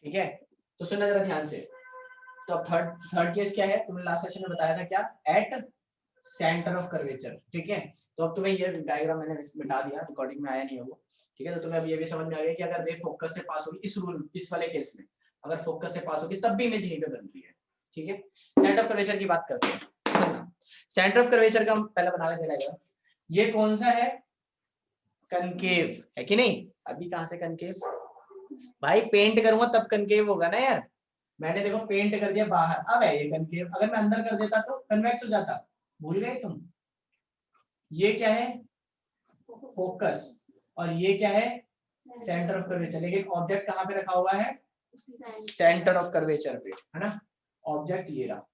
ठीक है, तो सुनना जरा ध्यान से। तो अब थर्ड केस क्या है, तुमने लास्ट सेशन में बताया था क्या, एट सेंटर ऑफ कर्वेचर। ठीक है, तो अब तुम्हें ये डायग्राम मैंने मिटा दिया, रिकॉर्डिंग में आया नहीं है वो। ठीक है, तो तुम्हें अब ये भी समझ में आ गया कि अगर रे फोकस से पास होगी इस रूल, इस वाले केस में अगर फोकस से पास होगी तब भी इमेज यहीं पे बन रही है। ठीक है, सेंटर ऑफ कर्वेचर की बात करते हैं। सुनना, सेंटर ऑफ कर्वेचर का हम पहले बना लेते हैं। ये कौन सा है, कनकेव है कि नहीं। अभी कहां से कनकेव, भाई पेंट करूंगा तब कनकेव होगा ना यार। मैंने देखो पेंट कर दिया बाहर, अब है ये कनकेव। अगर मैं अंदर कर देता तो कन्वेक्स हो जाता। भूल गए तुम। ये क्या है, फोकस, और ये क्या है, सेंटर ऑफ कर्वेचर। लेकिन ऑब्जेक्ट कहां पे रखा हुआ है, सेंटर ऑफ कर्वेचर पे, है ना। ऑब्जेक्ट ये रहा।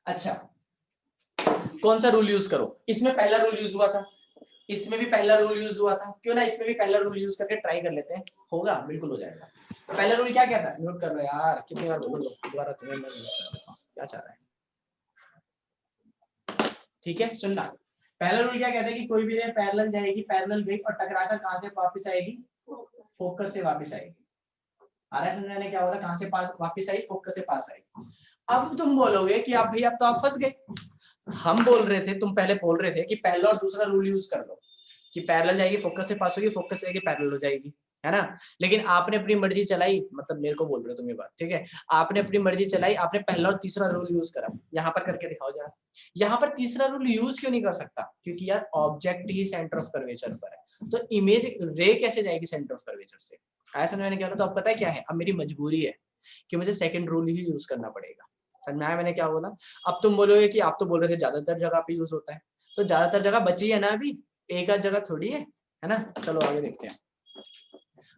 अच्छा, कौन सा रूल यूज करो, इसमें पहला रूल यूज हुआ था, इसमें भी पहला रूल यूज हुआ था, क्यों ना इसमें भी पहला रूल यूज करके ट्राई कर लेते हैं, होगा, बिल्कुल हो जाएगा। तो पहला रूल क्या कहता है, नोट कर लो यार, कितनी बार बोलो, दोबारा तुम्हें मैं क्या चाह रहा है। ठीक है, सुनना, पहला रूल क्या कहता है कि कोई भी रे पैरेलल जाएगी, पैरेलल गई और टकराकर कहां से वापस आएगी, फोकस से वापस आएगी। आ रहा है समझ में, क्या हो रहा है, कहां से पास वापस आई, फोकस से पास आई। अब तुम बोलोगे कि अब भाई अब तो आप फंस गए। हम बोल रहे थे, तुम पहले बोल रहे थे कि पहला और दूसरा रूल यूज कर लो, कि पैरेलल जाएगी फोकस से पास होगी, फोकस से आएगी पैरेलल हो जाएगी, है ना। लेकिन आपने अपनी मर्जी चलाई, मतलब मेरे को बोल रहे हो तुम ये बात, ठीक है, आपने अपनी मर्जी चलाई, आपने पहला और तीसरा रूल यूज करा। यहाँ पर करके दिखाओ जरा, यहाँ पर तीसरा रूल यूज क्यों नहीं कर सकता, क्योंकि यार object he centre of curvature पर है, तो इमेज रे कैसे जाएगी सेंटर ऑफ कर्वेचर से। ऐसा मैंने क्या, तो अब पता है क्या है, अब मेरी मजबूरी है कि मुझे सेकंड रूल ही यूज करना पड़ेगा। समझ में आया मैंने क्या बोला। अब तुम बोलोगे कि आप तो बोल रहे थे ज्यादातर जगह पे यूज होता है, तो ज्यादातर जगह बची है ना, अभी एक आध जगह थोड़ी है ना। चलो आगे देखते हैं।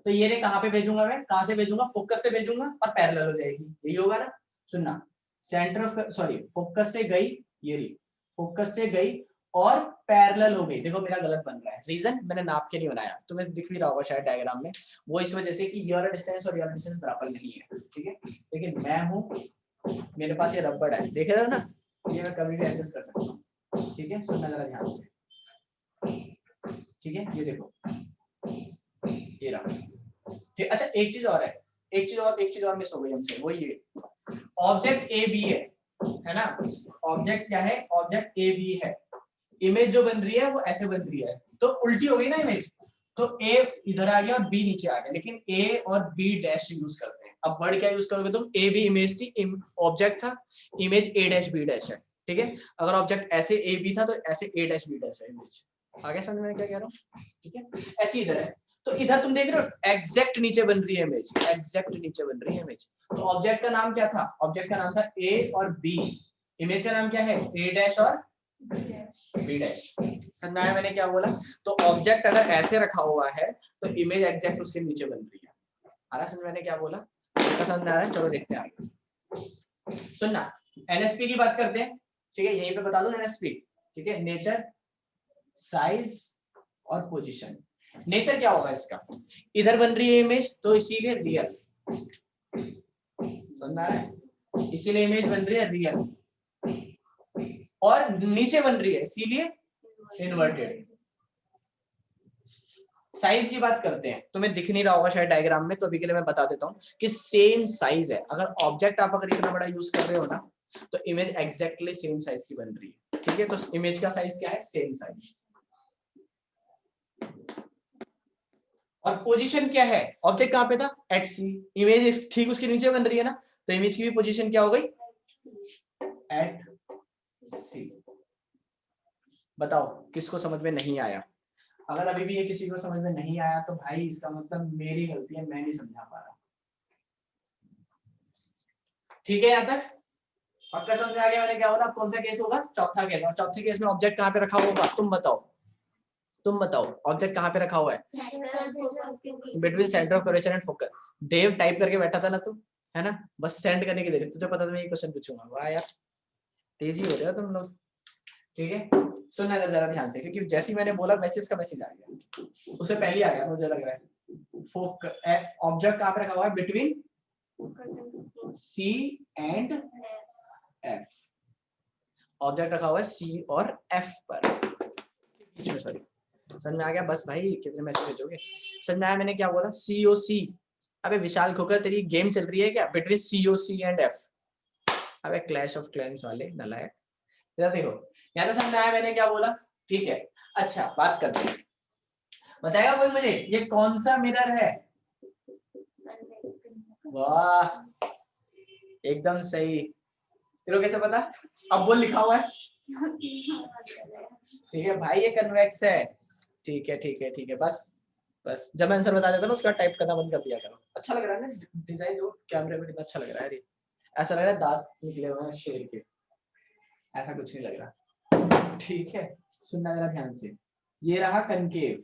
तो ये रे कहां पे भेजूंगा मैं, कहां से भेजूंगा, फोकस से भेजूंगा और पैरेलल हो जाएगी, यही होगा ना। सुनना, सेंटर ऑफ सॉरी फोकस से गई, ये रही फोकस से गई और पैरेलल हो गई। देखो मेरा गलत बन रहा है, रीजन मैंने नाप के नहीं बनाया, तुम्हें दिख भी रहा होगा शायद डायग्राम में, वो इस वजह से कि ये वाला डिस्टेंस और ये वाला डिस्टेंस बराबर नहीं है। ठीक है, लेकिन मैं हूं, मेरे पास ये रबड़ है, देख रहे हो ना, ये मैं कभी भी एडजस्ट कर सकता हूँ। ठीक है, सुनना जरा ध्यान से। ठीक है, ये देखो, ये रहा। ठीक, अच्छा एक चीज और है, एक चीज और मिस हो गई हमसे, वो ये ऑब्जेक्ट ए बी है ना। ऑब्जेक्ट क्या है, ऑब्जेक्ट ए बी है। इमेज जो बन रही है वो ऐसे बन रही है, तो उल्टी हो गई ना इमेज, तो ए इधर आ गया और बी नीचे आ गया, लेकिन ए और बी डैश यूज करते हैं। अब वर्ड क्या यूज करोगे तुम, ए बी इमेज थी, ऑब्जेक्ट था, image A dash B dash है। ठीक है, अगर ऑब्जेक्ट ऐसे ए बी था तो ऐसे ए डैश बी डैश है इमेज। आगे समझ में क्या कह रहा हूँ। ठीक है, ऐसे इधर है, तो इधर तुम देख रहे हो एग्जैक्ट नीचे बन रही है इमेज, एग्जैक्ट नीचे बन रही है इमेज। तो ऑब्जेक्ट का नाम क्या था, ऑब्जेक्ट का नाम था ए और बी, इमेज का नाम क्या है, ए डैश और बी डैश। समझ आया मैंने क्या बोला। तो ऑब्जेक्ट अगर ऐसे रखा हुआ है तो इमेज एग्जैक्ट उसके नीचे बन रही है। आ रहा समझ मैंने क्या बोला, समझ में आ रहा है। चलो देखते हैं आगे। सुनना, एनएसपी की बात करते हैं। ठीक है, यहीं पे बता दूं एनएसपी। ठीक है, नेचर, साइज और पोजीशन। नेचर क्या होगा इसका, इधर बन रही है इमेज तो इसीलिए रियल, समझ आ रहा है, इसीलिए इमेज बन रही है रियल, और नीचे बन रही है इसीलिए इन्वर्टेड। साइज की बात करते हैं, तुम्हें दिख नहीं रहा होगा शायद डायग्राम में, तो अभी के लिए मैं बता देता हूँ कि सेम साइज है। अगर ऑब्जेक्ट आप अगर इतना बड़ा यूज कर रहे हो ना, तो इमेज एग्जैक्टली सेम साइज की बन रही है। ठीक है, तो इमेज का साइज क्या है, सेम साइज। और पोजीशन क्या है, ऑब्जेक्ट कहां पे था, एट सी, इमेज ठीक उसके नीचे बन रही है ना, तो इमेज की भी पोजीशन क्या हो गई, एट सी। बताओ किसको समझ में नहीं आया। अगर अभी भी ये किसी को समझ में नहीं आया तो भाई इसका मतलब मेरी गलती है, मैं नहीं समझा पा रहा। ठीक है, यहां तक पक्का समझ में आ गया मैंने क्या बोला। कौन सा केस होगा, चौथा केस। और चौथे केस में ऑब्जेक्ट कहां पे रखा होगा, तुम बताओ, तुम बताओ ऑब्जेक्ट कहां पे रखा हुआ है, between centre of curvature and focus. Dev type करके बैठा था ना तू, है ना, बस सेंड करने की देरी, तुझे पता था मैं ये क्वेश्चन पूछूंगा। वाह यार, तेजी हो रहे हो तुम लोग। ठीक है, सुनना जरा ध्यान से, क्योंकि जैसे ही मैंने बोला वैसे उसका मैसेज आ गया, उससे पहले आ गया मुझे लग रहा है। फोक ऑब्जेक्ट कहां पे रखा हुआ है, between C and F. Object रखा हुआ है सी और एफ पर, बीच में, सॉरी। समझ में आ गया, बस भाई कितने मैसेज भेजोगे। समझ में आया मैंने क्या बोला, सी ओ सी अबे विशाल खोकर तेरी गेम चल रही है क्या बिटवीन COC एंड F? अबे क्लैश ऑफ क्लैंस वाले नलायक। इधर देखो, यहाँ तो समझ में आया मैंने क्या बोला? ठीक है, अच्छा बात करते हैं। बताएगा कोई मुझे ये कौन सा मिरर है? वाह एकदम सही। तेरे को कैसे पता? अब बोल लिखा हुआ है। ठीक है भाई ये कन्वेक्स है। ठीक है ठीक है ठीक है, बस बस जब मैं आंसर बता देता ना उसका टाइप करना बंद कर दिया करो। अच्छा लग रहा है ना डिजाइन, जो कैमरे में कितना अच्छा लग रहा है। ऐसा लग रहा है दांत निकले हुए हैं शेर के, ऐसा कुछ नहीं लग रहा। ठीक है सुनना जरा ध्यान से, ये रहा कनकेव,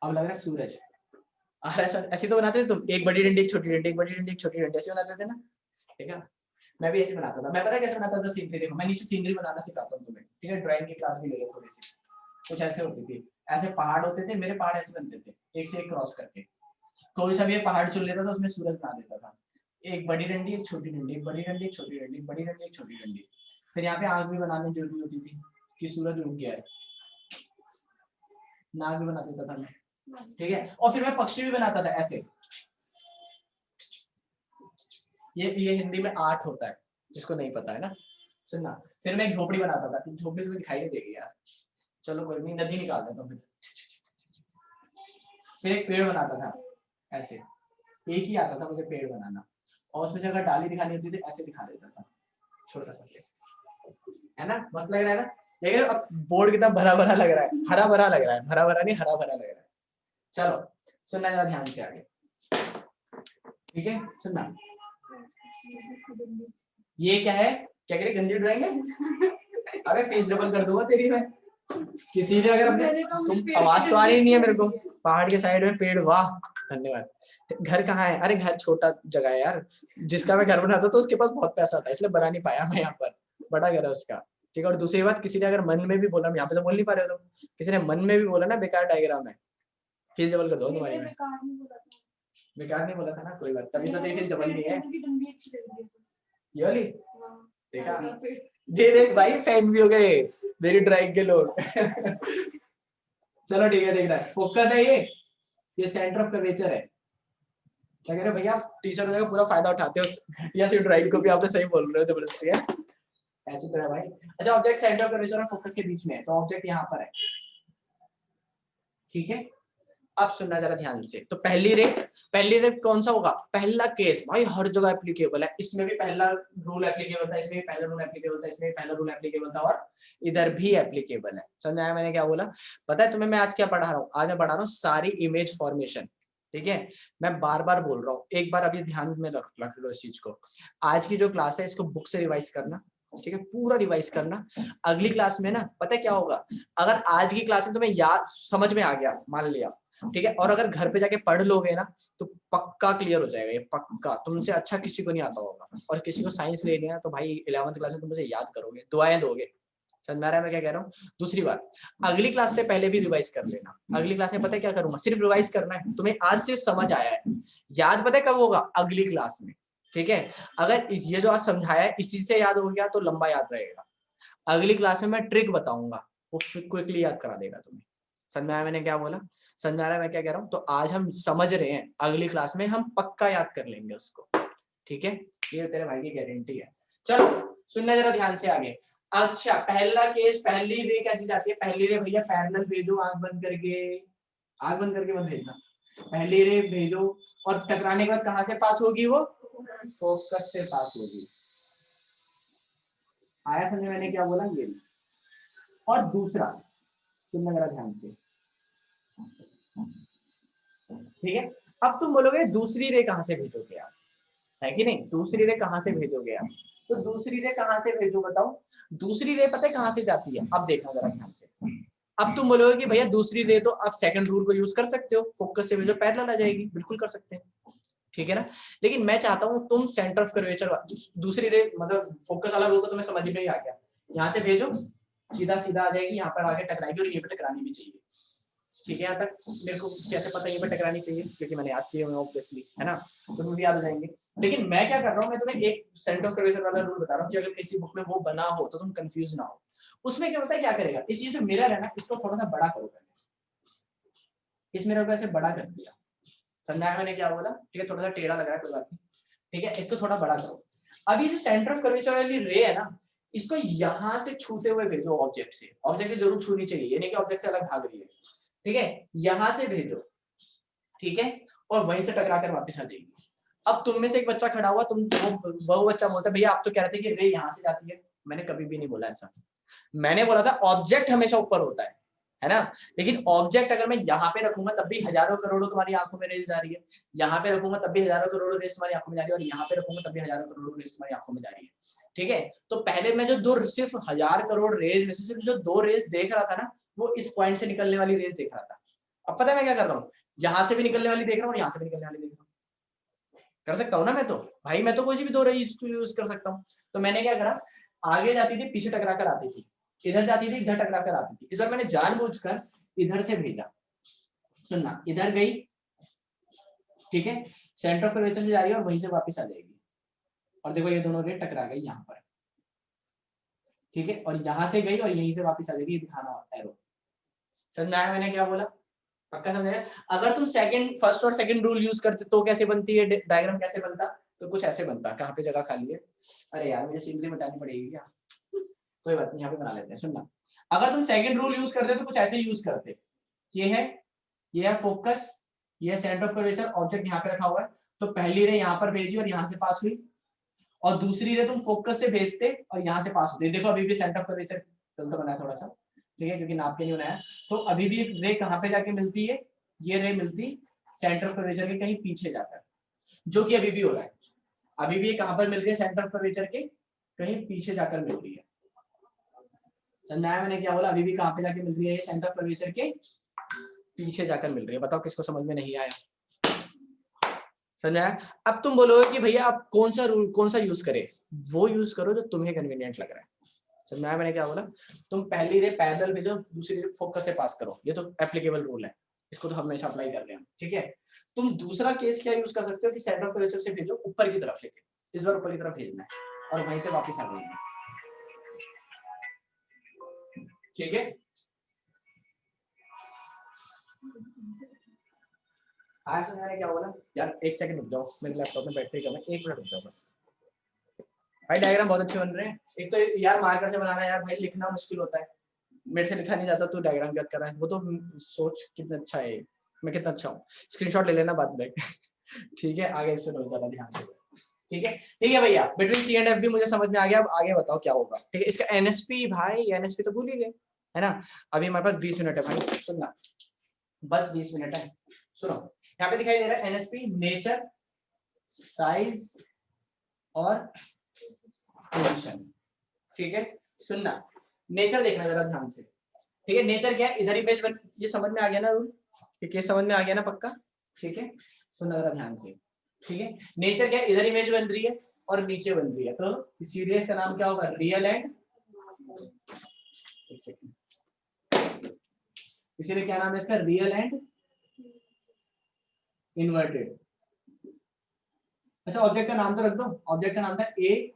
अब लग रहा है सूरज। ऐसे तो बनाते थे तुम, एक बड़ी डंडी एक छोटी डंडी, एक बड़ी डंडी एक छोटी डंडी, ऐसे बनाते थे ना? ठीक है मैं भी ऐसे बनाता था। मैं पता है कैसे बनाता था? सीनरी देखो, मैं नीचे सीनरी बनाना सिखाता हूँ तुम्हें, ठीक है? ड्राइंग की क्लास भी ले लो थोड़ी सी। कुछ ऐसे होती थी, ऐसे पहाड़ होते थे, मेरे पहाड़ ऐसे बनते थे एक से एक क्रॉस करके। कोई सा भी एक पहाड़ चुन लेता था उसमें सूरज बना देता था। एक बड़ी डंडी एक छोटी डंडी, एक बड़ी डंडी एक छोटी डंडी, एक बड़ी डंडी एक छोटी डंडी। फिर यहाँ पे आग भी बनाने जरूरी होती थी कि सूरज उग गया है, नाग भी बना देता था मैं। ठीक है, और फिर मैं पक्षी भी बनाता था ऐसे। ये हिंदी में आर्ट होता है, जिसको नहीं पता है ना सुनना। फिर मैं एक झोपड़ी बनाता था, झोपड़ी तुम्हें दिखाई नहीं देगी यार, चलो कोई नहीं, नदी निकाल देता हूँ। फिर एक पेड़ बनाता था ऐसे, एक ही आता था मुझे पेड़ बनाना, और उसमें से अगर डाली दिखानी होती थी ऐसे दिखा देता था, छोटा सा है ना? मस्त लग रहा है ना? देख रहे हो अब बोर्ड कितना भरा भरा लग रहा है, हरा भरा लग रहा है, भरा भरा नहीं हरा भरा लग रहा है। चलो सुनना जरा ध्यान से आगे, ठीक है? सुनना, ये क्या है? क्या कह रही? गंदी ड्राइंग है? अबे फेस डबल कर दूंगा तेरी मैं। किसी ने अगर अपने, तुम आवाज तो आ रही नहीं है मेरे को। पहाड़ के साइड में पेड़, वाह धन्यवाद। घर कहाँ है? अरे घर छोटा जगह है यार, जिसका मैं घर बनाता तो उसके पास बहुत पैसा था इसलिए बना नहीं पाया मैं यहाँ पर, बड़ा घर है उसका। ठीक है, और दूसरी बात, किसी ने अगर मन में भी बोला, यहाँ पे तो बोल नहीं पा रहे हो, तो किसी ने मन में भी बोला ना बेकार डायग्राम है, फेस डबल कर दो तुम्हारी में। बेकार नहीं बोला था ना, कोई बात, तभी तो तेरी फेस डबल नहीं है। ये वाली देखा? दे देख भाई, फैन भी हो गए मेरी ड्राइंग के लोग। चलो ठीक है, देख रहा है फोकस है ये सेंटर ऑफ कर्वेचर है। क्या कह रहे हो भैया, टीचर होने का पूरा फायदा उठाते हो या सिर्फ ड्राइंग को भी आपने सही बोल रहे हो जबरदस्ती है ऐसी तरह भाई। अच्छा ऑब्जेक्ट सेंटर ऑफ कर्वेचर और फोकस के बीच में है, तो ऑब्जेक्ट यहाँ पर है। ठीक है, अब सुनना जरा ध्यान से। तो पहली रे कौन सा होगा? पहला केस भाई हर जगह एप्लीकेबल है, इसमें भी पहला रूल एप्लीकेबल था, इसमें भी पहला रूल एप्लीकेबल था, इसमें भी पहला रूल एप्लीकेबल था, और इधर भी एप्लीकेबल है। समझ आया मैंने क्या बोला? पता है तुम्हें मैं आज क्या पढ़ा रहा हूँ? आज मैं पढ़ा रहा हूँ सारी इमेज फॉर्मेशन। ठीक है, मैं बार बार बोल रहा हूँ, एक बार अभी ध्यान में रख लो इस चीज को। आज की जो क्लास है इसको बुक से रिवाइज करना, ठीक है? पूरा रिवाइज करना। अगली क्लास में ना पता है क्या होगा, अगर आज की क्लास में तुम्हें याद समझ में आ गया मान लिया, ठीक है, और अगर घर पे जाके पढ़ लोगे ना तो पक्का क्लियर हो जाएगा, ये पक्का। तुमसे अच्छा किसी को नहीं आता होगा, और किसी को साइंस लेनी है तो भाई 11वीं क्लास में तुम मुझे याद करोगे, दुआएं दोगे। समझ में आ रहा है मैं क्या कह रहा हूँ? दूसरी बात, अगली क्लास से पहले भी रिवाइज कर लेना। अगली क्लास में पता है क्या करूंगा? सिर्फ रिवाइज करना है, तुम्हें आज सिर्फ समझ आया है, याद पता है कब होगा? अगली क्लास में। ठीक है, अगर ये जो आज समझाया है इसी से याद हो गया तो लंबा याद रहेगा। अगली क्लास में मैं ट्रिक बताऊंगा, वो क्विकली याद करा देगा तुम्हें। समझ में आया मैंने क्या बोला? समझ में आ रहा है मैं क्या कह रहा हूँ? तो आज हम समझ रहे हैं, अगली क्लास में हम पक्का याद कर लेंगे उसको। ठीक है, ये तेरे भाई की गारंटी है। चलो सुनना जरा ध्यान से आगे। अच्छा पहला केस, पहली रे कैसी जाती है? पहली रे भैया पैरेलल भेजो, आंख बंद करके, आंख बंद करके मत भेजना। पहली रे भेजो और टकराने के बाद कहां से पास होगी? वो फोकस से पास होगी। आया समझ मैंने क्या बोला? ये। और दूसरा सुनना जरा ध्यान से, ठीक है? अब तुम बोलोगे दूसरी रे कहां से भेजोगे आप, है कि नहीं? दूसरी रे कहां से भेजोगे आप? तो दूसरी रे कहां से भेजो बताओ? दूसरी रे पता है कहां से जाती है? अब देखना जरा ध्यान से। अब तुम बोलोगे कि भैया दूसरी रे तो आप सेकंड रूल को यूज कर सकते हो, फोकस से भेजो पैरेलल आ जाएगी, बिल्कुल कर सकते हैं, ठीक है ना? लेकिन मैं चाहता हूं तुम सेंटर ऑफ कर्वेचर दूसरी रे मतलब फोकस वाला रूल तो तुम्हें समझ में ही आ गया, यहाँ से भेजो सीधा सीधा आ जाएगी, यहाँ पर आगे टकराएगी और ये पे टकरानी भी चाहिए। ठीक है, यहाँ तक मेरे को कैसे पता ये पे टकरानी चाहिए? क्योंकि मैंने याद किए हुए ऑब्वियसली, है ना? तुम्हें भी याद हो जाएंगे। लेकिन मैं क्या कर रहा हूँ, मैं तुम्हें एक सेंटर ऑफ कर्वेचर वाला रूल बता रहा हूँ कि अगर किसी बुक में वो बना हो तो तुम कंफ्यूज ना हो। उसमें क्या होता है, क्या करेगा, इस ये जो मिरर है ना इसको थोड़ा सा बड़ा करो पहले, इस मिरर को ऐसे बड़ा कर दिया, समझा मैंने क्या बोला? ठीक है, थोड़ा सा टेढ़ा लग रहा है, कोई बात नहीं। ठीक है, इसको थोड़ा बड़ा करो। अब ये जो सेंटर ऑफ कर्वेचर वाली रे है ना, इसको यहां से छूते हुए भेजो ऑब्जेक्ट से। ऑब्जेक्ट से जरूर छूनी चाहिए, ये नहीं कि ऑब्जेक्ट से अलग भाग रही है। ठीक है, यहां से भेजो, ठीक है, और वहीं से टकरा कर वापस आ जाएगी। अब तुम में से एक बच्चा खड़ा हुआ, तुम वो बच्चा बोलता है भैया आप तो कह रहे थे कि रे यहाँ से जाती है। मैंने कभी भी नहीं बोला ऐसा। मैंने बोला था ऑब्जेक्ट हमेशा ऊपर होता है ना। लेकिन ऑब्जेक्ट अगर मैं यहाँ पे रखूंगा तब भी हजारों करोड़ों तुम्हारी आंखों में रेस जा रही है, यहाँ पे रखूंगा तब भी हजारों करोड़ों रेस तुम्हारी आंखों में जा रही है, और यहाँ पे रखूंगा तब भी हजारों करोड़ों रेस तुम्हारी आंखों में जा रही है। ठीक है, तो पहले मैं जो दो सिर्फ 1000 करोड़ रेस में से सिर्फ जो 2 रेस देख रहा था ना, वो इस पॉइंट से निकलने वाली रेस देख रहा था। अब पता है मैं क्या कर रहा हूँ, यहाँ से भी निकलने वाली देख रहा हूँ और यहाँ से भी निकलने वाली देख रहा हूँ। कर सकता हूँ ना मैं तो भाई, मैं तो कोई सी भी 2 रेस यूज कर सकता हूँ। तो मैंने क्या करा, आगे जाती थी पीछे टकरा कर आती थी, इधर जाती थी इधर टकरा कर आती थी। इस बार मैंने जानबूझकर इधर से भेजा। सुनना, इधर गई, ठीक है, सेंटर ऑफ कर्वेचर से जा रही है और वहीं से वापस आ जाएगी। और देखो ये दोनों रे टकरा गई यहाँ पर, ठीक है, और यहाँ से गई और यहीं से वापस आ जाएगी, दिखाना एरो। समझ आया मैंने क्या बोला? पक्का समझ आया? अगर तुम फर्स्ट और सेकंड रूल यूज करते तो कैसे बनती है डायग्राम, कैसे बनता? तो कुछ ऐसे बनता। कहाँ पे जगह खाली है? अरे यार मुझे सीनरी मिटानी पड़ेगी क्या? कोई बात नहीं, यहाँ पे बना लेते हैं। सुनना, अगर तुम सेकंड रूल यूज करते तो कुछ ऐसे यूज करते। ये है फोकस, ये सेंटर ऑफ कर्वेचर, ऑब्जेक्ट यहाँ पे रखा हुआ है। तो पहली रे यहाँ पर भेजी और यहाँ से पास हुई, और दूसरी रे तुम फोकस से भेजते और यहाँ से पास होते। देखो अभी भी सेंटर ऑफ कर्वेचर गलत बना है थोड़ा सा, ठीक है, क्योंकि नाप के नहीं बनाया। तो अभी भी रे कहाँ पे जाके मिलती है, ये रे मिलती सेंटर ऑफ कर्वेचर के कहीं पीछे जाकर, जो कि अभी भी हो रहा है। अभी भी ये कहाँ पर मिल रही है, सेंटर ऑफ कर्वेचर के कहीं पीछे जाकर मिल रही है। समझाया मैंने क्या बोला? अभी भी कहाँ पे जाके मिल रही है, सेंटर ऑफ कर्वेचर के पीछे जाकर मिल रही है। बताओ किसको समझ में नहीं आया? समझाया? अब तुम बोलोगे कि भैया आप कौन सा रूल कौन सा यूज करे? वो यूज करो जो तुम्हें कन्वीनियंट लग रहा है। समझाया मैंने क्या बोला? तुम पहली रे पैरेलल भेजो, दूसरी रे फोकस से पास करो, ये तो एप्लीकेबल रूल है, इसको तो हमेशा अप्लाई कर रहे हैं, ठीक है। तुम दूसरा केस क्या यूज कर सकते हो कि सेंटर ऑफ कर्वेचर से भेजो ऊपर की तरफ लेके, इस बार ऊपर की तरफ भेजना है और वहीं से वापस आ जाएंगे, ठीक है। आज मैंने क्या बोला यार, एक सेकंड रुक जाओ, मेरे लैपटॉप में बैटरी कम है, 1 मिनट रुक जाओ बस। भाई डायग्राम बहुत अच्छे बन रहे हैं। एक तो यार मार्कर से बनाना यार भाई लिखना मुश्किल होता है, मेरे से लिखा नहीं जाता, तू डायग्राम याद कर रहा है, वो तो सोच कितना अच्छा है, मैं कितना अच्छा हूँ। स्क्रीनशॉट ले लेना बाद में ठीक है, आगे इससे नोट करना ध्यान से, ठीक है भैया। बिटवीन सी एंड एफ भी मुझे समझ में आ गया। अब आगे बताओ क्या होगा, ठीक है। इसका एनएसपी, भाई एनएसपी तो भूल ही गए, है ना। अभी हमारे पास 20 मिनट है भाई, सुनना, बस 20 मिनट है। सुनो, यहाँ पे दिखाई दे रहा है एनएसपी, नेचर, साइज और पोजीशन, ठीक है। सुनना, नेचर देखना जरा ध्यान से, ठीक है। नेचर क्या है, इधर इमेज बन, ये समझ में आ गया ना रूल, ये केस समझ में आ गया ना पक्का, ठीक है। सुनना जरा ध्यान से, ठीक है। नेचर क्या है, इधर इमेज बन रही है और नीचे बन रही है, तो सीरीज का नाम क्या होगा, रियल एंड, एक सेकंड, इसीलिए क्या नाम है इसका, रियल एंड इन्वर्टेड। अच्छा ऑब्जेक्ट का नाम तो रख दो, ऑब्जेक्ट का नाम था ए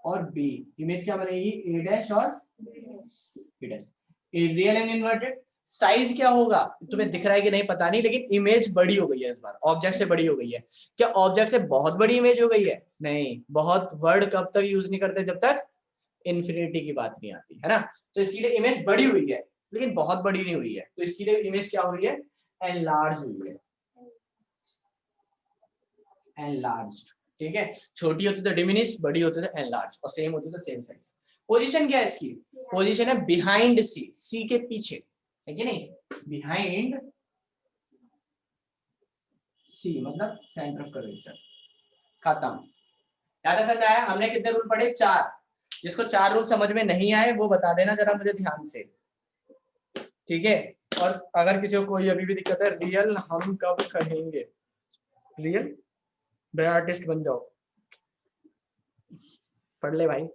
और बी, इमेज क्या बनेगी, ए डैश और B dash. Real and inverted. Size क्या होगा तुम्हें दिख रहा है कि नहीं पता नहीं, लेकिन इमेज बड़ी हो गई है इस बार, ऑब्जेक्ट से बड़ी हो गई है। क्या ऑब्जेक्ट से बहुत बड़ी इमेज हो गई है? नहीं, बहुत वर्ड कब तक यूज नहीं करते, जब तक इन्फिनिटी की बात नहीं आती है ना। तो इसीलिए इमेज बड़ी हुई है लेकिन बहुत बड़ी नहीं हुई है, तो इसीलिए इमेज क्या हुई है, एनलार्ज हुई है, एनलार्ज्ड, ठीक है। छोटी होती तो डिमिनिश, बड़ी होती तो एनलार्ज, और सेम होती तो सेम साइज। पोजीशन क्या है इसकी, पोजीशन है बिहाइंड सी, सी के पीछे, है कि नहीं, बिहाइंड सी मतलब सेंटर ऑफ कर्वेचर। खत्म। ज्यादा समझ में आया? हमने कितने रूल पढ़े, 4। जिसको 4 रूल समझ में नहीं आए वो बता देना जरा मुझे ध्यान से, ठीक है। और अगर किसी को कोई अभी भी दिक्कत है, रियल हम कब कहेंगे, रियल बे आर्टिस्ट बन जाओ, पढ़ ले भाई।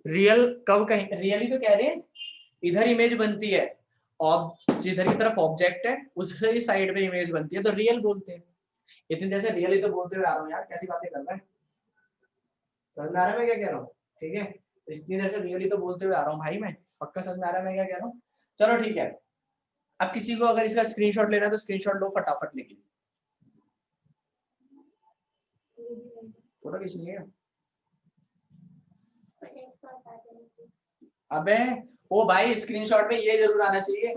रियल कब कहें, रियली तो कह रहे हैं, इधर इमेज बनती है, और जिधर की तरफ ऑब्जेक्ट है उससे ही साइड में इमेज बनती है, तो रियल बोलते हैं। इतनी देर से रियली तो बोलते हुए आ रहा हूँ यार, कैसी बातें कर रहा है, समझ में आ रहा है मैं क्या कह रहा हूँ, ठीक है। इतनी देर से रियली तो बोलते हुए आ रहा हूँ भाई मैं, पक्का समझ में आ रहा है मैं क्या कह रहा हूँ। चलो ठीक है, अब किसी को अगर इसका स्क्रीनशॉट लेना है तो स्क्रीनशॉट लो फटाफट, लेकिन फोटो खींचनी है। अबे ओ भाई स्क्रीनशॉट में ये जरूर आना चाहिए,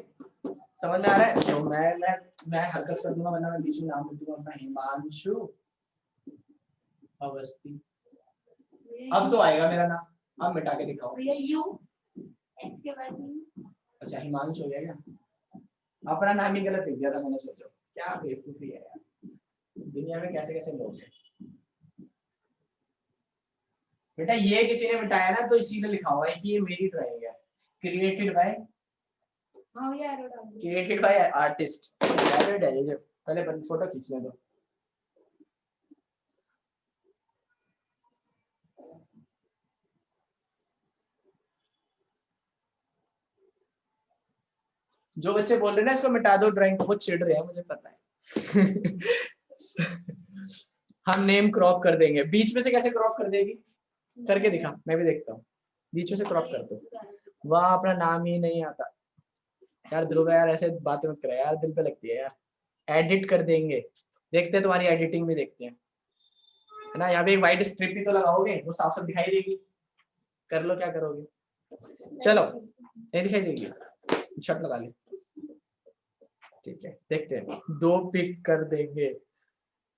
समझ में आ रहा है? तो मैं हरकत कर दूंगा, वरना मैं बीच में नाम लिख दूंगा अपना, हिमांशु अवस्थी। अब तो आएगा मेरा नाम, अब मिटा के दिखाओ। यू एक्स के बाद अच्छा हिमांशु हो गया क्या? अपना नाम ही गलत लिख दिया था मैंने, सोचो क्या बेवकूफी है यार, दुनिया में कैसे कैसे लोग हैं। बेटा ये किसी ने मिटाया ना, तो इसीलिए लिखा हुआ है कि ये मेरी ड्राइंग है, क्रिएटेड बाय आर्टिस्ट। पहले फोटो खींचने दो। जो बच्चे बोल रहे हैं ना इसको मिटा दो ड्राइंग, बहुत चिढ़ रहे हैं मुझे पता है। हम नेम क्रॉप कर देंगे, बीच में से कैसे क्रॉप कर देगी? करके दिखा, मैं भी देखता हूँ। बीच में से क्रॉप कर दो। वहाँ अपना नाम ही नहीं आता यार। ध्रुव यार ऐसे बातें मत करे यार, दिल पे लगती है यार। एडिट कर देंगे, देखते हैं तुम्हारी एडिटिंग भी देखते हैं, है ना। यहाँ पे एक व्हाइट स्ट्रिप भी तो लगाओगे, वो साफ साफ दिखाई देगी। कर लो क्या करोगे, चलो नहीं दिखाई देगी, शर्ट लगा ले। ठीक है देखते हैं, 2 पिक कर देंगे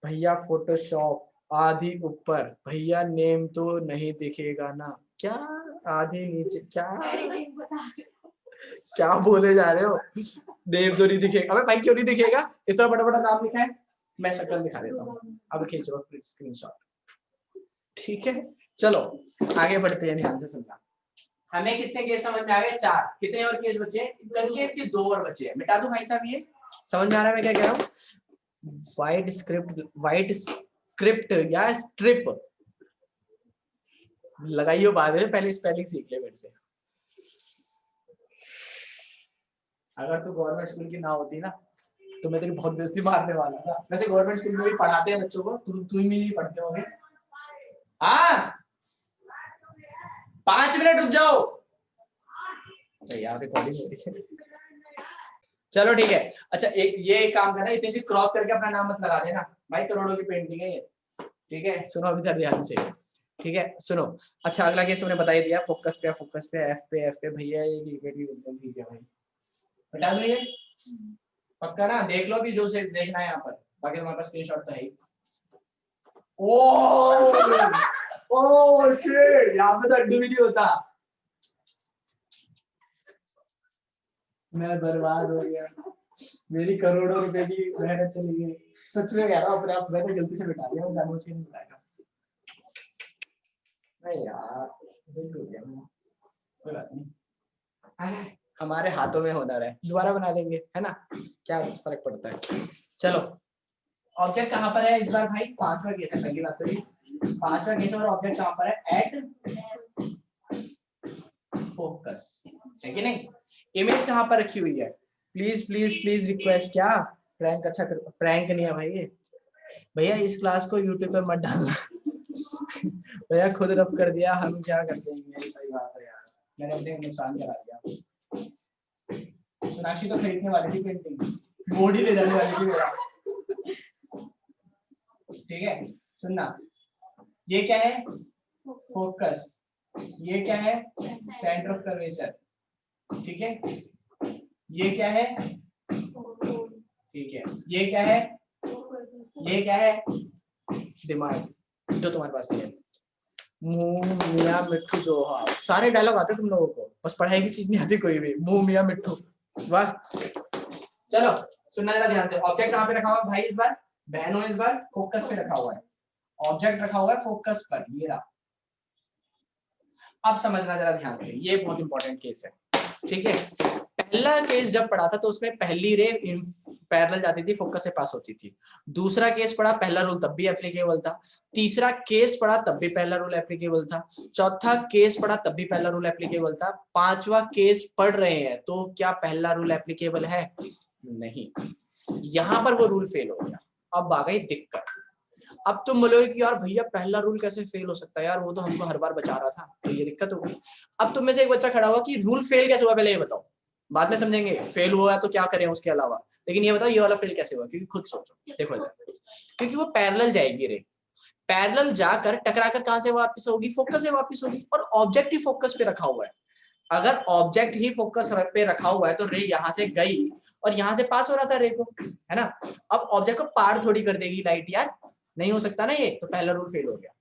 भैया, फोटोशॉप आधी ऊपर भैया, नेम तो नहीं दिखेगा ना? क्या आधी नीचे? क्या बोले जा रहे हो? नेम तो नहीं दिखेगा? अबे भाई क्यों नहीं दिखेगा? इतना बड़ा बड़ा नाम लिखा है। मैं शक्ल दिखा देता हूँ, अब खींचो स्क्रीनशॉट। ठीक है चलो आगे बढ़ते हैं, ध्यान से सुनना। हमें कितने केस समझ में आ गए? 4। कितने और केस बचे? करके के 2 और बचे हैं। मिटा दूं भाई साहब ये? समझ में आ रहा है मैं क्या कह रहा हूँ? व्हाइट स्क्रिप्ट या स्ट्रिप लगाइयो बाद में, पहले स्पेलिंग सीख ले मेरे से। अगर तू गवर्नमेंट स्कूल की ना होती ना तो मैं तेरी बहुत बेइज्जती मारने वाला था। वैसे गवर्नमेंट स्कूल में भी पढ़ाते हैं बच्चों को, तू ही नहीं पढ़ते होंगे। हाँ 5 मिनट रुक जाओ यार, रिकॉर्डिंग हो रही है। चलो ठीक है। अच्छा एक काम करना, इतने से क्रॉप करके अपना नाम मत लगा देना भाई, करोड़ों की पेंटिंग है ये। ठीक है सुनो अभी तक ध्यान से, ठीक है सुनो। अच्छा अगला केस तुमने बता ही दिया, फोकस पे एफ पे भैया, ये ठीक है भाई, बता दो ये पक्का ना? देख लो भी जो से देखना है यहाँ पर, बाकी हमारे पास स्क्रीनशॉट तो है ही। ओ शिट, यहाँ पे तो अड्डू भी नहीं होता। मैं बर्बाद हो गया, मेरी करोड़ों रुपए की मेहनत चली गई। सच में कह रहा हूँ, अपने आप मैंने गलती से बिठा दिया, जानबूझ के नहीं बिठाया। नहीं यार देख हो गया, कोई बात नहीं, अरे हमारे हाथों में हुनर है, दोबारा बना देंगे, है ना, क्या फर्क पड़ता है। चलो ऑब्जेक्ट कहाँ पर है इस बार भाई? 5वां केस है, पहली बात तो ये 5वां केस और ऑब्जेक्ट कहाँ पर है? एट फोकस, है कि नहीं? इमेज कहाँ पर रखी हुई है? प्लीज प्लीज प्लीज रिक्वेस्ट, क्या प्रैंक? अच्छा प्रैंक नहीं है भाई ये। भैया इस क्लास को यूट्यूब पर मत डालना। भैया खुद रफ कर दिया, हम क्या कर देंगे? सही बात है यार, मैंने अपने नुकसान करा दिया। सोनाक्षी तो खरीदने वाली थी पेंटिंग, बोर्ड ही ले जाने वाली थी मेरा। ठीक है सुनना, ये क्या है? फोकस। ये क्या है? Centre of curvature. ठीक है ये क्या है? ठीक है ये क्या है? ये क्या है? दिमाग, जो तुम्हारे पास नहीं है। मुंह मियां मिट्ठू जो, हाँ सारे डायलॉग आते तुम लोगों को, बस पढ़ाई की चीज नहीं आती कोई भी। मुंह मियां मिट्ठू, वाह। चलो सुनना जरा ध्यान से, ऑब्जेक्ट कहाँ पे रखा हुआ है भाई इस बार? बहनों इस बार फोकस पे रखा हुआ है, ऑब्जेक्ट रखा हुआ है फोकस पर, ये रहा। अब समझना जरा ध्यान से, ये बहुत इंपॉर्टेंट केस है। ठीक है पहला केस जब पढ़ा था तो उसमें पहली रे पैरेलल जाती थी, फोकस से पास होती थी। दूसरा केस पढ़ा, पहला रूल तब भी एप्लीकेबल था। तीसरा केस पढ़ा तब भी पहला रूल एप्लीकेबल था। चौथा केस पढ़ा तब भी पहला रूल एप्लीकेबल था। 5वां केस पढ़ रहे हैं तो क्या पहला रूल एप्लीकेबल है? नहीं, यहां पर वो रूल फेल हो गया। अब आ गई दिक्कत। अब तुम बोलोगे कि यार भैया पहला रूल कैसे फेल हो सकता है यार, वो तो हमको हर बार बचा रहा था, तो ये दिक्कत हो गई। अब तुम में से एक बच्चा खड़ा हुआ कि रूल फेल कैसे हुआ, पहले ये बताओ, बाद में समझेंगे फेल हुआ तो क्या करें उसके अलावा। लेकिन ये बताओ ये वाला फेल कैसे हुआ, क्योंकि खुद सोचो, देखो इधर, क्योंकि वो पैरेलल जाएगी रे। पैरेलल जाकर टकराकर कहां से वापस होगी, फोकस से वापस होगी, और ऑब्जेक्ट ही फोकस पे रखा हुआ है। अगर ऑब्जेक्ट ही फोकस पे रखा हुआ है तो रे यहाँ से गई और यहाँ से पास हो रहा था रे को, है ना। अब ऑब्जेक्ट को पार थोड़ी कर देगी लाइट यार, नहीं हो सकता ना ये, तो पहला रूल फेल हो गया।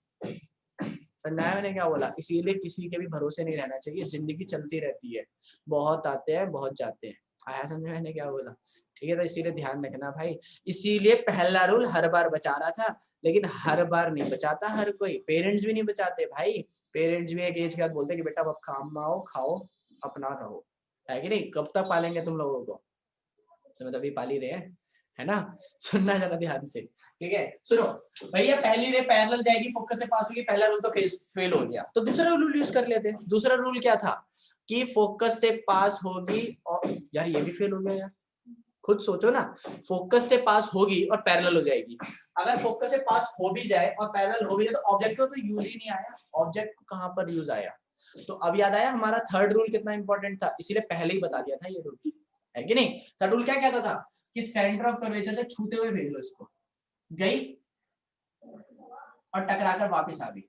समझाया मैंने क्या बोला। इसीलिए किसी के भी भरोसे नहीं रहना चाहिए, जिंदगी चलती रहती है, बहुत आते हैं बहुत जाते हैं। आया समझ मैंने क्या बोला, ठीक है। तो इसीलिए ध्यान रखना भाई। इसीलिए पहला रूल हर बार बचा रहा था, लेकिन हर बार नहीं बचाता हर कोई, पेरेंट्स भी नहीं बचाते भाई। पेरेंट्स भी एक एज के बाद बोलते हैं कि बेटा अब काम आओ खाओ अपना रहो, है कि नहीं। कब तक पालेंगे तुम लोगों को, तुम्हें तो अभी पाल ही रहे हैं, है ना। सुनना जरा ध्यान से, ठीक है। सुनो भैया, पहली रे पैरेलल जाएगी फोकस से पास होगी, पहला रूल तो फेल हो गया, तो दूसरा रूल यूज कर लेते हैं। दूसरा रूल क्या था कि फोकस से पास होगी, और यार ये भी फेल हो गया यार, खुद सोचो ना। फोकस से पास होगी और पैरेलल हो जाएगी। अगर फोकस से पास हो भी जाए और पैरेलल हो भी जाए तो ऑब्जेक्ट को तो यूज ही नहीं आया, ऑब्जेक्ट को कहां पर यूज आया। तो अब याद आया हमारा थर्ड रूल कितना इंपॉर्टेंट था, इसीलिए पहले ही बता दिया था ये रूल, है कि नहीं। थर्ड रूल क्या कहता था कि सेंटर ऑफ कर्वेचर से छूते हुए भेज लो इसको, गई और टकराकर वापस आ गई,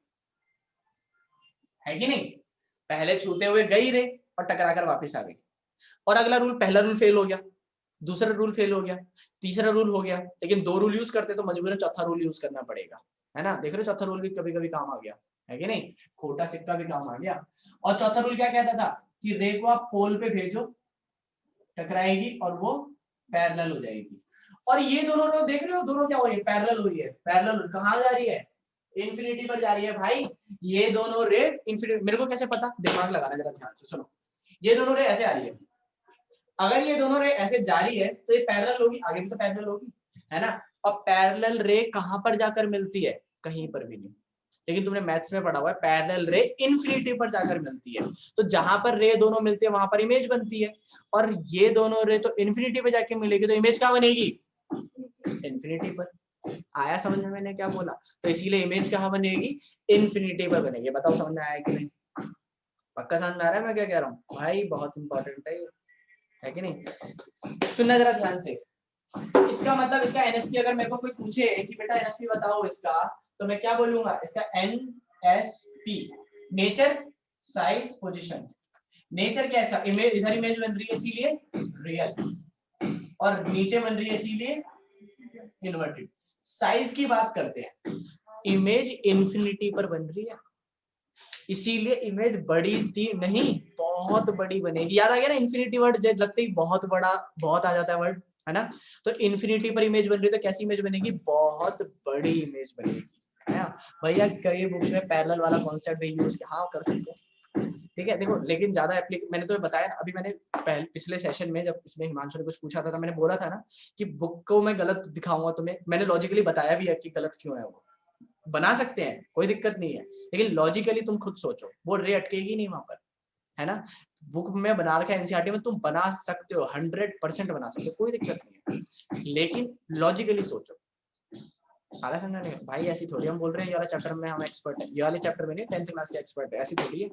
है कि नहीं। पहले छूते हुए गई रे और टकराकर वापस आ गई, और अगला रूल, पहला रूल फेल हो गया, दूसरा रूल फेल हो गया, तीसरा रूल हो गया, लेकिन दो रूल यूज करते तो मजबूरन चौथा रूल यूज करना पड़ेगा, है ना। देख रहे हो चौथा रूल भी कभी कभी काम आ गया, है कि नहीं, खोटा सिक्का भी काम आ गया। और चौथा रूल क्या कहता था कि रे को आप पोल पे भेजो, टकराएगी और वो पैरेलल हो जाएगी। और ये दोनों रो देख रहे हो, दोनों क्या हो रही है, पैरेलल हो रही है। पैरेलल कहां जा रही है, इन्फिनिटी पर जा रही है भाई। ये दोनों रे इन्फिनिटी, मेरे को कैसे पता, दिमाग लगाना जरा ध्यान से सुनो। ये दोनों रे ऐसे आ रही है, अगर ये दोनों रे ऐसे जा रही है तो ये पैरेलल होगी, आगे भी तो पैरेलल होगी, है ना। अब पैरेलल रे कहां पर जाकर मिलती है, कहीं पर भी नहीं। लेकिन तुमने मैथ्स में पढ़ा हुआ है पैरेलल रे इन्फिनिटी पर जाकर मिलती है। तो जहां पर रे दोनों मिलते हैं वहां पर इमेज बनती है, और ये दोनों रे तो इन्फिनिटी पे जाके मिलेगी, तो इमेज कहां बनेगी, इन्फिनिटी पर। आया समझ में मैंने क्या बोला। तो इसीलिए इमेज कहां बनेगी, इन्फिनिटी पर बनेगी। बताओ समझ में आया कि नहीं, पक्का समझ में आ रहा है मैं क्या कह रहा हूँ भाई, बहुत इंपॉर्टेंट है कि नहीं। सुनना जरा ध्यान से। इसका मतलब इसका एनएसपी अगर मेरे को कोई पूछे कि बेटा एनएसपी बताओ इसका, तो मैं क्या बोलूंगा, इसका NSP nature size position. Nature कैसा, इमेज, इधर इमेज बन रही है इसीलिए रियल, और नीचे बन रही है इसीलिए इन्वर्टेड। साइज की बात करते हैं, इमेज इन्फिनिटी पर बन रही है इसीलिए इमेज बड़ी थी नहीं, बहुत बड़ी बनेगी। याद आ गया ना, इन्फिनिटी वर्ड लगते ही बहुत बड़ा, बहुत आ जाता है वर्ड, है ना। तो इन्फिनिटी पर इमेज बन रही है तो कैसी इमेज बनेगी, बहुत बड़ी इमेज बनेगी, है ना। भैया कई बुक्स में पैरेलल वाला कॉन्सेप्ट भी यूज किया, हाँ कर सकते हैं, ठीक है। देखो लेकिन ज्यादा मैंने तो बताया ना, अभी मैंने पिछले सेशन में जब इसमें हिमांशु ने कुछ पूछा था तो मैंने बोला था ना कि बुक को मैं गलत दिखाऊंगा तुम्हें, मैंने लॉजिकली बताया भी है कि गलत क्यों है। वो बना सकते हैं, कोई दिक्कत नहीं है, लेकिन लॉजिकली तुम खुद सोचो, वो रे अटकेगी नहीं वहां पर, है ना। बुक में बना रखा है एनसीईआरटी में, तुम बना सकते हो, 100% बना सकते हो, कोई दिक्कत नहीं है, लेकिन लॉजिकली सोचो। आगे समझा नहीं भाई, ऐसी थोड़ी हम बोल रहे हैं ये वाला चैप्टर में हम एक्सपर्ट है, ये वाले चैप्टर में नहीं 10th क्लास के एक्सपर्ट है, ऐसी थोड़ी है।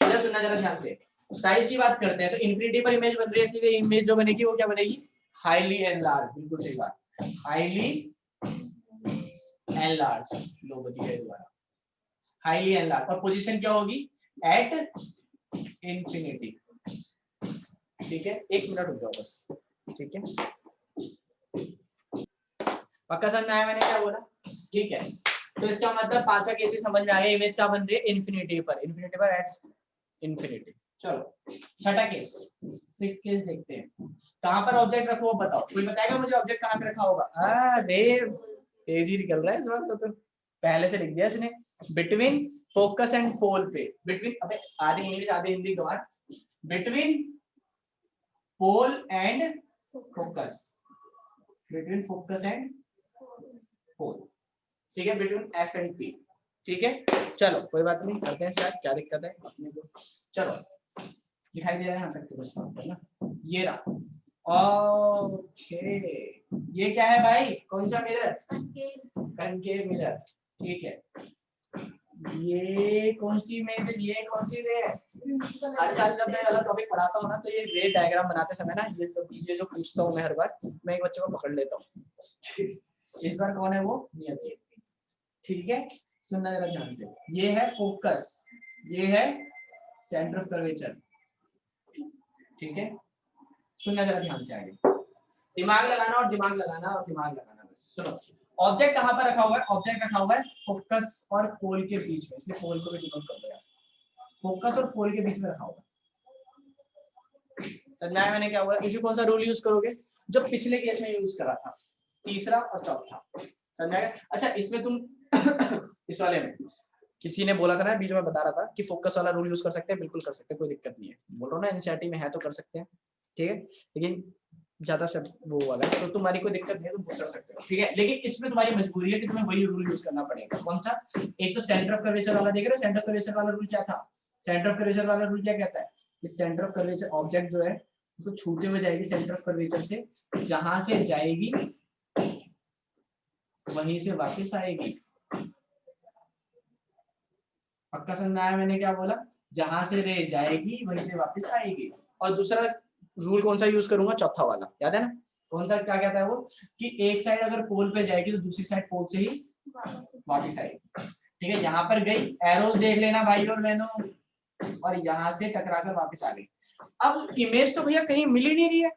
जरा सुनना जरा ध्यान से। साइज की बात करते हैं तो इन्फिनिटी पर इमेज बन रही है, इसलिए इमेज जो बनेगी वो क्या बनेगी, हाईली एनलार्ज। बिल्कुल सही बात, हाईली एनलार्ज, लो बची है दोबारा, हाईली एनलार्ज। और पोजीशन क्या होगी, एट इंफिनिटी, ठीक है। 1 मिनट रुक जाओ बस, ठीक है। पक्का समझ में आया मैंने क्या बोला, ठीक है। तो इसका मतलब 5वां केस समझ में आ गया, इमेज क्या बन रही है, इन्फिनिटी पर एट इंफिनिटी। चलो 6वां केस, 6th केस देखते हैं। कहां पर ऑब्जेक्ट रखो बताओ, कोई बताएगा मुझे ऑब्जेक्ट कहां पे रखा होगा। देव तेजी निकल रहा है इस बार तो पहले से लिख दिया इसने, बिटवीन फोकस एंड पोल पे, बिटवीन, अबे आधी इंग्लिश आधी हिंदी गवार, between pole and focus, between focus and pole, ठीक है, बिटवीन एफ एंड पी, ठीक है। चलो कोई बात नहीं, करते हैं स्टार्ट, क्या दिक्कत है अपने को। चलो दिखाई दे रहा है यहाँ तक, तो बस करना, ये रहा। ओके, ये क्या है भाई, कौन सा मिरर, कनकेव मिरर, ठीक है। ये कौन सी इमेज, ये कौन सी रे है। हर साल जब मैं अलग टॉपिक पढ़ाता हूँ ना तो ये रे डायग्राम बनाते समय ना ये जो पूछता हूँ मैं हर बार, मैं एक बच्चे को पकड़ लेता हूँ। इस बार कौन है वो, नियति, ठीक है, सुनना जरा ध्यान से। ये है फोकस, ये है सेंटर ऑफ कर्वेचर, ठीक है। सुनना जरा ध्यान से आगे, दिमाग लगाना और दिमाग लगाना और दिमाग लगाना बस। सुनो, ऑब्जेक्ट कहां पर रखा हुआ है? ऑब्जेक्ट रखा हुआ है फोकस और पोल के बीच में, इसलिए पोल को भी डिनोट कर दो यार। फोकस और पोल के बीच में रखा हुआ है। समझा है मैंने क्या हुआ? इसी कौन सा रूल यूज करोगे जो पिछले केस में यूज करा था, तीसरा और चौथा। समझाएगा? अच्छा, इसमें तुम इस वाले में किसी ने बोला था ना, बीच में बता रहा था कि फोकस वाला रूल यूज कर सकते हैं, बिल्कुल कर सकते हैं, कोई दिक्कत नहीं है। बोल रहा हूँ ना एनसीईआरटी में है तो कर सकते हैं, ठीक है। लेकिन ज्यादा सब वो वाला है तो तुम्हारी कोई दिक्कत नहीं है, तुम कर सकते हो, ठीक है। लेकिन इसमें तुम्हारी मजबूरी है कि तुम्हें वही रूल यूज करना पड़ेगा। कौन सा? एक तो सेंटर ऑफ कर्वेचर वाला देख रहे हो। सेंटर ऑफ कर्वेचर वाला रूल क्या था? सेंटर ऑफ कर्वेचर वाला रूल क्या कहता है? इस सेंटर ऑफ कर्वेचर ऑब्जेक्ट जो है उसको छूते हुए जाएगी सेंटर ऑफ कर्वेचर से, जहां से जाएगी वहीं से वापस आएगी। पक्का समझ में आया मैंने क्या बोला? जहां से रे जाएगी वहीं से वापस आएगी। और दूसरा रूल कौन सा यूज करूंगा? चौथा वाला, याद है ना? कौन सा? क्या कहता है वो? कि एक साइड अगर पोल पे जाएगी तो दूसरी साइड पोल से ही वापस आएगी, ठीक है। यहाँ पर गई, एरोस देख लेना भाई और बहनों, और यहाँ से टकराकर वापस आ गई। अब इमेज तो भैया कहीं मिल ही नहीं रही है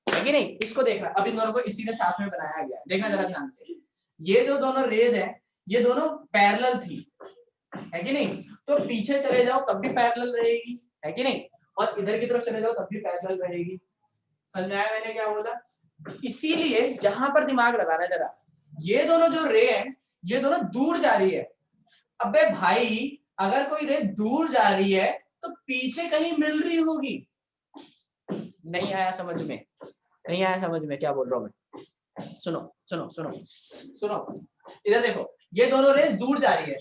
कि नहीं? इसको देखना, अब इन दोनों को इसी के साथ में बनाया गया, देखना जरा ध्यान से। ये जो दोनों रेज है ये दोनों पैरेलल थी, है कि नहीं? तो पीछे चले जाओ तब भी पैरेलल रहेगी, है कि नहीं? और इधर की तरफ चले जाओ तब भी पैरेलल रहेगी। समझाया मैंने क्या बोला? इसीलिए यहां पर दिमाग लगाना जरा, ये दोनों जो रे है ये दोनों दूर जा रही है। अबे भाई, अगर कोई रे दूर जा रही है तो पीछे कहीं मिल रही होगी। नहीं आया समझ में? नहीं आया समझ में क्या बोल रहा हूं मैं? सुनो सुनो सुनो सुनो, इधर देखो, ये दोनों रेस दूर जा रही है,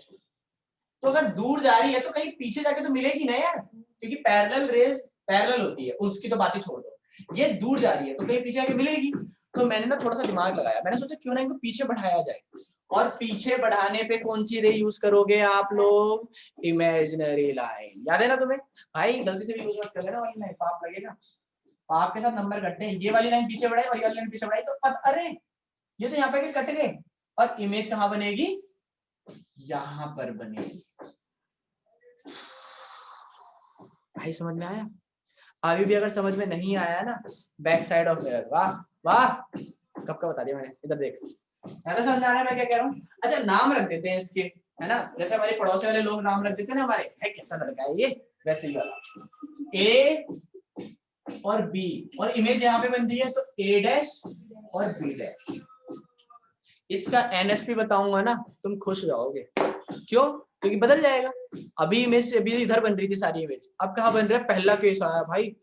तो अगर दूर जा रही है तो कहीं पीछे जाके तो मिलेगी ना यार, क्योंकि पैरेलल रेस पैरेलल होती है, उसकी तो बात ही छोड़ दो। ये दूर जा रही है तो कहीं पीछे जाके मिलेगी। तो मैंने ना थोड़ा सा दिमाग लगाया, मैंने सोचा क्यों ना इनको पीछे बढ़ाया जाए। और पीछे बढ़ाने पे कौन सी रे यूज करोगे आप लोग? Imaginary line. याद है ना तुम्हें? भाई गलती से भी यूज मत कर लेना, वही नहीं पाप लगेगा। पाप के साथ नंबर कटते हैं। ये वाली लाइन पीछे बढ़ाई और ये वाली लाइन पीछे बढ़ाई तो अब अरे ये तो यहाँ पे कट गए, और इमेज कहाँ बनेगी? यहां पर बनेगी। भाई समझ में आया? अभी भी अगर समझ में नहीं आया ना, बैक साइड ऑफ मिरर। वाह वाह, कब का बता दिया मैंने। इधर देख, ऐसा समझ में आ रहा है मैं क्या कह रहा हूँ? अच्छा, नाम रख देते हैं इसके, है ना? जैसे हमारे पड़ोसी वाले लोग नाम रख देते हैं ना हमारे, है कैसा लड़का है ये, वैसे ही वाला। ए और बी, और इमेज यहाँ पे बनती है तो ए डैश और बी डैश। इसका एनएसपी बताऊंगा ना, तुम खुश हो जाओगे। क्यों? क्योंकि बदल जाएगा। अभी इमेज अभी इधर बन रही थी सारी इमेज, अब कहाँ बन रहा है? पहला केस आया भाई।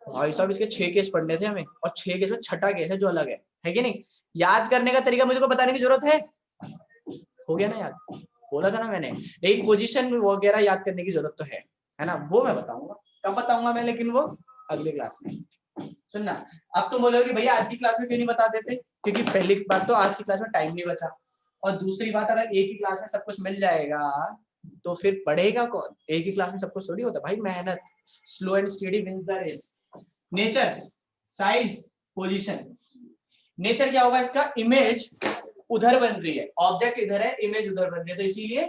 भाई साहब इसके 6 केस पढ़ने थे हमें, और 6 केस में छठा केस है जो अलग है कि नहीं? याद करने का तरीका मुझे को बताने की जरूरत है? हो गया ना याद? बोला था ना मैंने, लेकिन पोजीशन वगैरह याद करने की जरूरत तो है ना? वो मैं बताऊंगा, कब बताऊंगा मैं, लेकिन वो अगली क्लास में। सुनना, अब तुम बोलोगे कि भैया आज की क्लास में क्यों नहीं बता देते? क्योंकि पहली बात तो आज की क्लास में टाइम नहीं बचा, और दूसरी बात अगर एक ही क्लास में सब कुछ मिल जाएगा तो फिर पढ़ेगा कौन? एक ही क्लास में सब कुछ थोड़ी होता भाई, मेहनत। Slow and study wins the race. Nature, size, position. Nature क्या होगा इसका? इमेज उधर बन रही है, ऑब्जेक्ट इधर है, इमेज उधर बन रही है, तो इसीलिए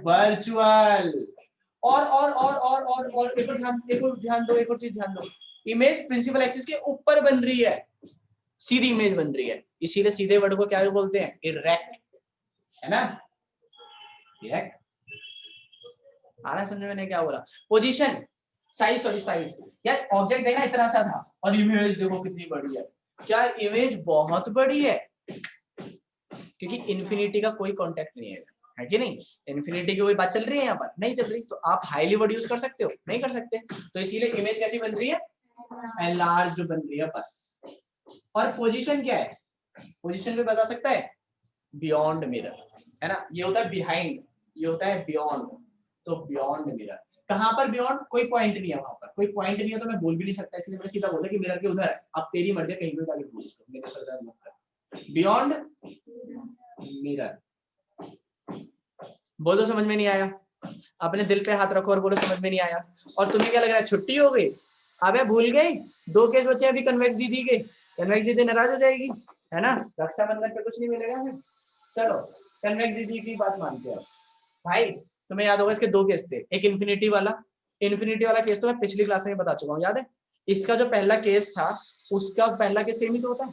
वर्चुअल। और एक और चीज ध्यान दो। इमेज प्रिंसिपल एक्सिस के ऊपर बन रही है, सीधी इमेज बन रही है, इसीलिए सीधे वर्ड को क्या बोलते हैं? इरेक्ट, है ना? इरेक्ट। आ रहा समझ में क्या बोला? Position, size, sorry size. यार ऑब्जेक्ट देखना इतना सा था और इमेज देखो कितनी बड़ी है। क्या इमेज बहुत बड़ी है? क्योंकि इन्फिनिटी का कोई कांटेक्ट नहीं है कि नहीं? इन्फिनिटी की कोई बात चल रही है यहाँ पर? नहीं चल रही। तो आप हाईली वर्ड यूज कर सकते हो? नहीं कर सकते। तो इसीलिए इमेज कैसी बन रही है? एनलार्ज्ड बन रही है बस। और पोजीशन क्या है? पोजीशन भी बता सकता है, बियॉन्ड मिरर, है ना? ये होता है बिहाइंड, ये होता है बियॉन्ड। तो बियॉन्ड मिरर, कहां पर बियॉन्ड? कोई पॉइंट नहीं है वहां पर, कोई पॉइंट नहीं है तो मैं बोल भी नहीं सकता, इसलिए मैंने सीधा बोला कि मिरर के उधर है। अब तेरी मर्जी, कहीं पे जाके बोल उसको, मेरे सर दर्द मत कर। बियॉन्ड मिरर बोलो, समझ में नहीं आया? अपने दिल पे हाथ रखो और बोलो समझ में नहीं आया। और तुम्हें क्या लग रहा है छुट्टी हो गई? अबे भूल गई, 2 केस बचे अभी कन्वेक्स दीदी के। कन्वेक्स दीदी नाराज हो जाएगी, है ना? रक्षाबंधन पे कुछ नहीं मिलेगा हमें। चलो कन्वेक्स दीदी की बात मानते हैं भाई। तुम्हें याद होगा इसके दो केस थे, एक इन्फिनिटी वाला केस तो मैं पिछली क्लास में बता चुका हूँ, याद है। इसका जो पहला केस था उसका पहला केस सेम ही तो होता है,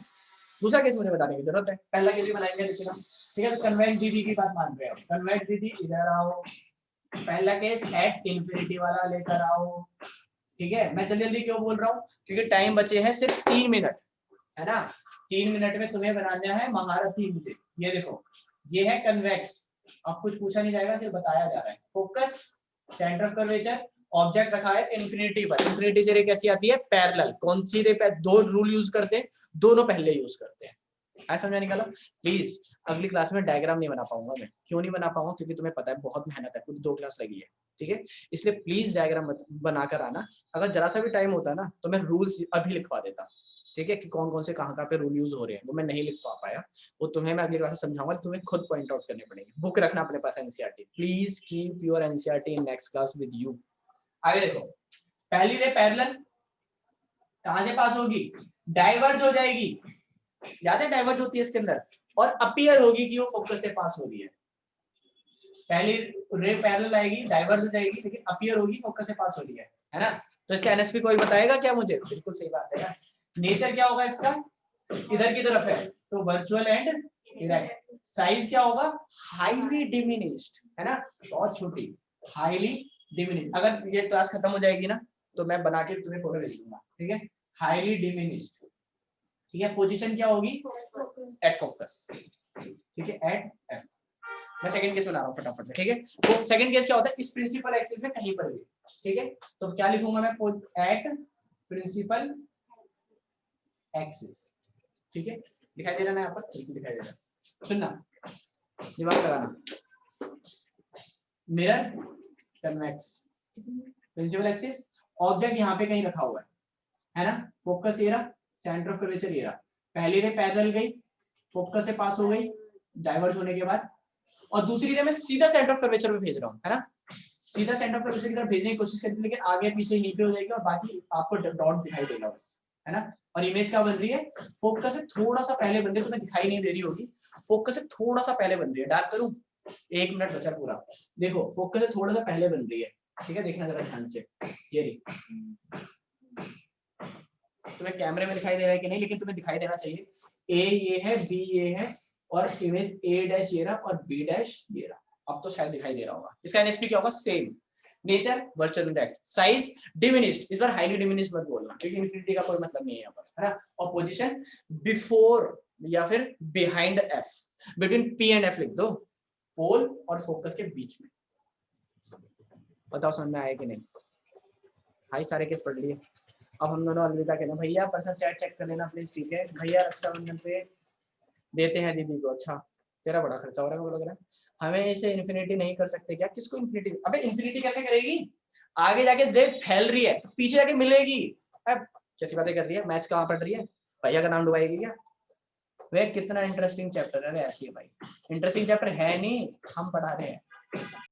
दूसरा केस मुझे बताने की जरूरत है, पहला केस भी बनाएंगे देखिएगा। ठीक है, तो कन्वेक्स दीदी की बात मान रहे हो, कन्वेक्स दीदी इधर आओ, पहला केस एट इन्फिनिटी वाला लेकर आओ। ठीक है, मैं जल्दी जल्दी क्यों बोल रहा हूँ, क्योंकि टाइम बचे हैं सिर्फ 3 मिनट, है ना। 3 मिनट में तुम्हें बनाना है महारथी मुझे। ये देखो, ये है कन्वेक्स, अब कुछ पूछा नहीं जाएगा, सिर्फ बताया जा रहा है। Focus, centre of curvature, object रखा है इन्फिनिटी पर। इन्फिनिटी से रे कैसी आती है, पैरेलल। कौन सी रे पे दो रूल यूज करते हैं, दोनों पहले यूज करते हैं। ऐसा समझा निकाला। प्लीज अगली क्लास में डायग्राम नहीं बना पाऊंगा मैं, क्यों नहीं बना पाऊंगा, क्योंकि तुम्हें पता है बहुत मेहनत है, पूरी 2 क्लास लगी है। ठीक है, इसलिए प्लीज डायग्राम मत बनाकर आना। अगर जरा सा भी टाइम होता ना तो मैं रूल्स अभी लिखवा देता। ठीक है, कि कौन कौन से कहाँ पे रूल यूज हो रहे हैं, वो मैं नहीं लिख पाया, वो तुम्हें मैं अगली क्लास में समझाऊंगा, तुम्हें खुद पॉइंट आउट करने पड़ेंगे। बुक रखना अपने पास NCERT, please keep your NCERT in next class with you. आगे देखो, पहली रे पैरेलल कहां से पास होगी, डाइवर्ज हो जाएगी, याद है डाइवर्ज होती है इसके अंदर, और अपीयर होगी कि वो फोकस से पास हो रही है। पहली रे पैरेलल आएगी, डाइवर्ज हो जाएगी, लेकिन अपीयर होगी, फोकस से पास हो रही है ना। तो इसका एनएसपी कोई बताएगा क्या मुझे, बिल्कुल सही बात है ना। नेचर क्या होगा इसका, इधर की तरफ है तो वर्चुअल एंड इरेक्ट। साइज क्या होगा, हाईली डिमिनिश्ड, है ना, बहुत छोटी, हाईली डिमिनिश्ड। अगर ये क्लास खत्म हो जाएगी ना तो मैं बना के तुम्हें फोटो भेज दूंगा। ठीक है, हाईली डिमिनिश्ड। ठीक है, पोजीशन क्या होगी, एट फोकस। ठीक है, एट एफ। मैं सेकंड केस बना रहा हूँ फटाफट से। ठीक है, तो सेकंड केस क्या होता है, इस प्रिंसिपल एक्सिस में कहीं पर भी। ठीक है, तो क्या लिखूंगा मैं, एट प्रिंसिपल एक्सिस। ठीक है, दिखाई दे रहा है यहाँ पर, दिखाई दे रहा है, सुनना, दिमाग लगाना। Mirror, convex, principal axis, object यहाँ पे कहीं रखा हुआ है ना, फोकस ये रहा, सेंटर ऑफ कर्वेचर ये रहा। पहली रे पैरेलल गई, फोकस से पास हो गई डाइवर्ज होने के बाद, और दूसरी रे मैं सीधा सेंटर ऑफ कर्वेचर पे भेज रहा हूँ, है ना। सीधा सेंटर ऑफ कर्वेचर की तरफ भेजने की कोशिश करती है, लेकिन आगे पीछे यहीं पे हो जाएगी और बाकी आपको डॉट दिखाई देगा बस, है ना। और इमेज क्या बन रही है, फोकस से थोड़ा सा पहले बन रही है, तुम्हें दिखाई नहीं दे रही होगी, फोकस से थोड़ा सा पहले बन रही है। डार्क करूं, 1 मिनट बचा पूरा, देखो फोकस से थोड़ा सा पहले बन रही है। ठीक है, देखना जरा ध्यान से, ये रही, तुम्हें कैमरे में दिखाई दे रहा है कि नहीं, लेकिन तुम्हें दिखाई देना चाहिए। ए ये है, बी ये है, और इमेज ए डैश ये रहा और बी डैश ये रहा। अब तो शायद दिखाई दे रहा होगा। इसका एनएसपी क्या होगा, same. Nature virtual index, size diminished, इस बार हाईली डिमिनिश्ड मत बोलना क्योंकि इन्फिनिटी का कोई मतलब नहीं है यहाँ पर, है ना। और पोजीशन बिफोर या फिर behind F, between P and F लिख दो, पोल और फोकस के बीच में। बताओ समझ में आया कि नहीं। भाई सारे केस पढ़ लिए, अब हम दोनों अलविदा कहना। भैया पर्सनल चैट चेक कर लेना प्लीज। ठीक है भैया, रक्षाबंधन पे देते हैं दीदी को। अच्छा, तेरा बड़ा खर्चा हो रहा है मुझे लग रहा है। हमें इसे इन्फिनिटी नहीं कर सकते क्या, किसको इन्फिनिटी, अबे इन्फिनिटी कैसे करेगी, आगे जाके देख फैल रही है तो पीछे जाके मिलेगी। अब कैसी बातें कर रही है, मैथ्स कहाँ पढ़ रही है, भैया का नाम डुबाएगी क्या। वे कितना इंटरेस्टिंग चैप्टर है, ऐसी है भाई, इंटरेस्टिंग चैप्टर है नहीं, हम पढ़ा रहे हैं।